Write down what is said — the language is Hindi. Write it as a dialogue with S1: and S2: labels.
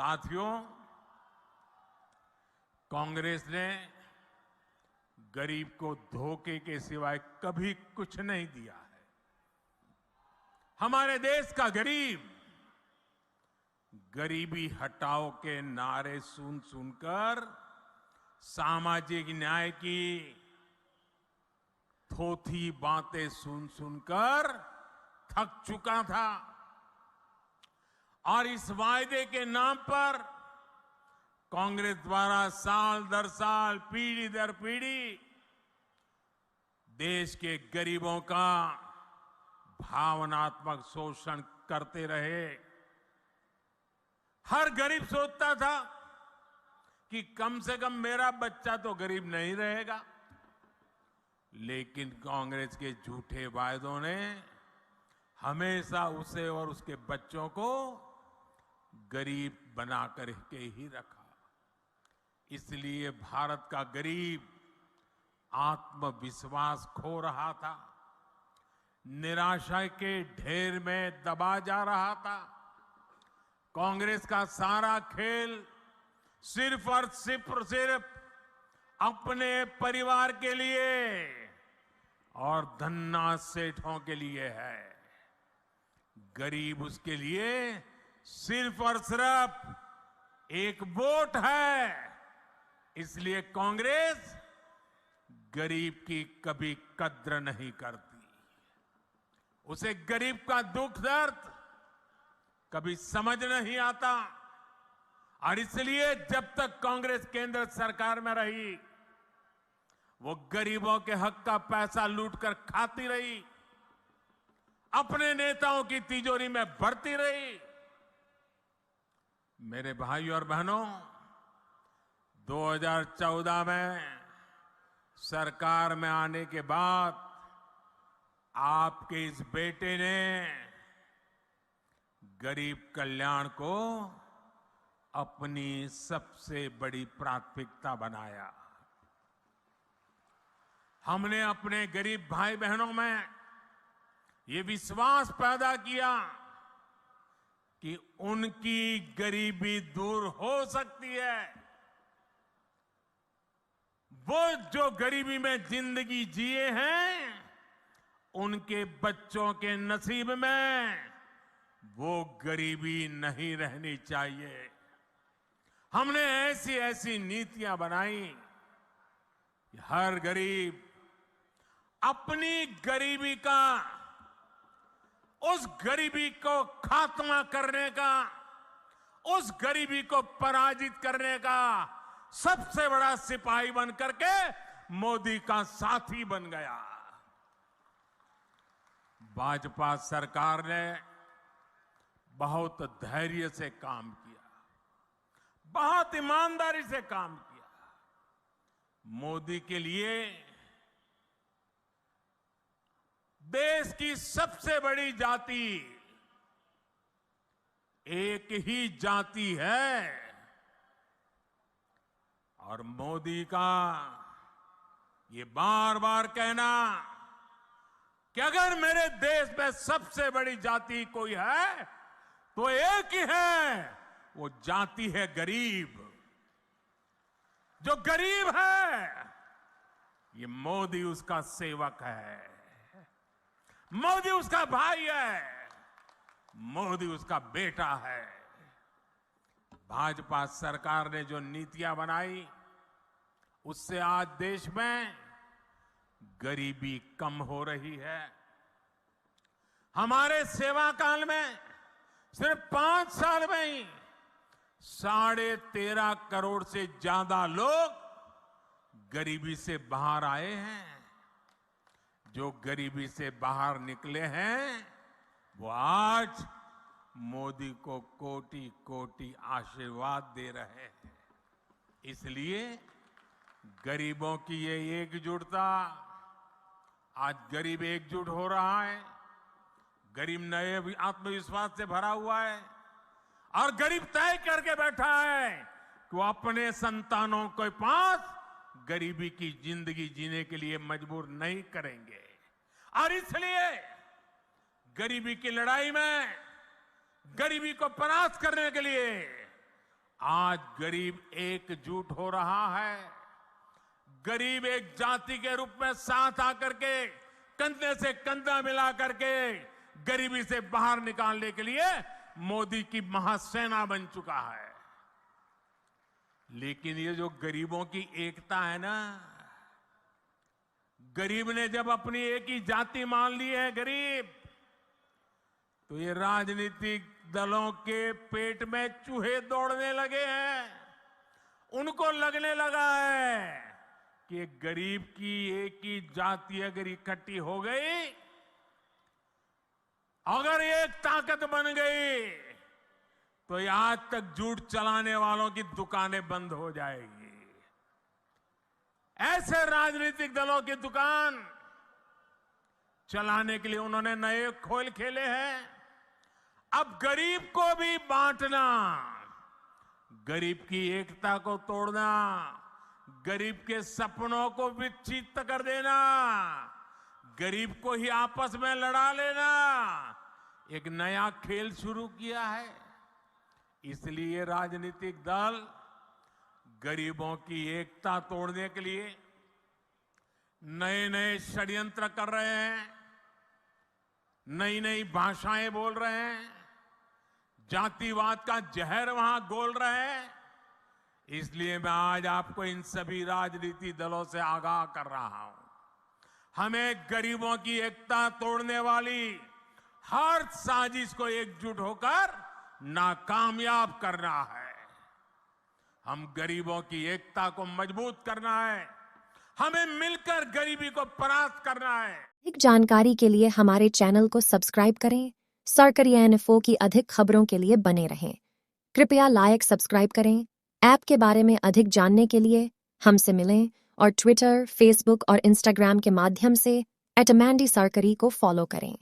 S1: साथियों, कांग्रेस ने गरीब को धोखे के सिवाय कभी कुछ नहीं दिया है। हमारे देश का गरीब गरीबी हटाओ के नारे सुन सुनकर सामाजिक न्याय की थोथी बातें सुन सुनकर थक चुका था और इस वायदे के नाम पर कांग्रेस द्वारा साल दर साल, पीढ़ी दर पीढ़ी देश के गरीबों का भावनात्मक शोषण करते रहे। हर गरीब सोचता था कि कम से कम मेरा बच्चा तो गरीब नहीं रहेगा, लेकिन कांग्रेस के झूठे वायदों ने हमेशा उसे और उसके बच्चों को गरीब बना कर के ही रखा। इसलिए भारत का गरीब आत्मविश्वास खो रहा था, निराशा के ढेर में दबा जा रहा था। कांग्रेस का सारा खेल सिर्फ और सिर्फ अपने परिवार के लिए और धन्ना सेठों के लिए है। गरीब उसके लिए सिर्फ और सिर्फ एक वोट है। इसलिए कांग्रेस गरीब की कभी कद्र नहीं करती। उसे गरीब का दुख दर्द कभी समझ नहीं आता और इसलिए जब तक कांग्रेस केंद्र सरकार में रही, वो गरीबों के हक का पैसा लूटकर खाती रही, अपने नेताओं की तिजोरी में भरती रही। मेरे भाइयों और बहनों, 2014 में सरकार में आने के बाद आपके इस बेटे ने गरीब कल्याण को अपनी सबसे बड़ी प्राथमिकता बनाया। हमने अपने गरीब भाई बहनों में ये विश्वास पैदा किया कि उनकी गरीबी दूर हो सकती है। वो जो गरीबी में जिंदगी जिए हैं, उनके बच्चों के नसीब में वो गरीबी नहीं रहनी चाहिए। हमने ऐसी ऐसी नीतियां बनाई कि हर गरीब अपनी गरीबी का, उस गरीबी को खात्मा करने का, उस गरीबी को पराजित करने का सबसे बड़ा सिपाही बन करके मोदी का साथी बन गया। भाजपा सरकार ने बहुत धैर्य से काम किया, बहुत ईमानदारी से काम किया। मोदी के लिए देश की सबसे बड़ी जाति एक ही जाति है और मोदी का ये बार बार कहना कि अगर मेरे देश में सबसे बड़ी जाति कोई है तो एक ही है, वो जाति है गरीब। जो गरीब है, ये मोदी उसका सेवक है, मोदी उसका भाई है, मोदी उसका बेटा है। भाजपा सरकार ने जो नीतियां बनाई, उससे आज देश में गरीबी कम हो रही है। हमारे सेवा काल में सिर्फ 5 साल में ही 13.5 करोड़ से ज्यादा लोग गरीबी से बाहर आए हैं। जो गरीबी से बाहर निकले हैं, वो आज मोदी को कोटि कोटि आशीर्वाद दे रहे हैं। इसलिए गरीबों की ये एकजुटता, आज गरीब एकजुट हो रहा है, गरीब नए आत्मविश्वास से भरा हुआ है और गरीब तय करके बैठा है कि वो अपने संतानों के पास गरीबी की जिंदगी जीने के लिए मजबूर नहीं करेंगे। और इसलिए गरीबी की लड़ाई में, गरीबी को परास्त करने के लिए आज गरीब एकजुट हो रहा है। गरीब एक जाति के रूप में साथ आकर के कंधे से कंधा मिला करके गरीबी से बाहर निकालने के लिए मोदी की महासेना बन चुका है। लेकिन ये जो गरीबों की एकता है ना, गरीब ने जब अपनी एक ही जाति मान ली है गरीब, तो ये राजनीतिक दलों के पेट में चूहे दौड़ने लगे हैं। उनको लगने लगा है कि गरीब की एक ही जाति अगर इकट्ठी हो गई, अगर एक ताकत बन गई, तो ये आज तक झूठ चलाने वालों की दुकानें बंद हो जाएगी। ऐसे राजनीतिक दलों की दुकान चलाने के लिए उन्होंने नए खोल खेले हैं। अब गरीब को भी बांटना, गरीब की एकता को तोड़ना, गरीब के सपनों को विच्छिन्न कर देना, गरीब को ही आपस में लड़ा लेना, एक नया खेल शुरू किया है। इसलिए राजनीतिक दल गरीबों की एकता तोड़ने के लिए नए नए षड्यंत्र कर रहे हैं, नई नई भाषाएं बोल रहे हैं, जातिवाद का जहर वहां घोल रहे हैं। इसलिए मैं आज आपको इन सभी राजनीतिक दलों से आगाह कर रहा हूं, हमें गरीबों की एकता तोड़ने वाली हर साजिश को एकजुट होकर नाकामयाब करना है। हम गरीबों की एकता को मजबूत करना है, हमें मिलकर गरीबी को परास्त करना है।
S2: अधिक जानकारी के लिए हमारे चैनल को सब्सक्राइब करें। सरकारी इन्फो की अधिक खबरों के लिए बने रहें। कृपया लाइक सब्सक्राइब करें। ऐप के बारे में अधिक जानने के लिए हमसे मिलें और ट्विटर, फेसबुक और इंस्टाग्राम के माध्यम से @मैंडी सरकारी को फॉलो करें।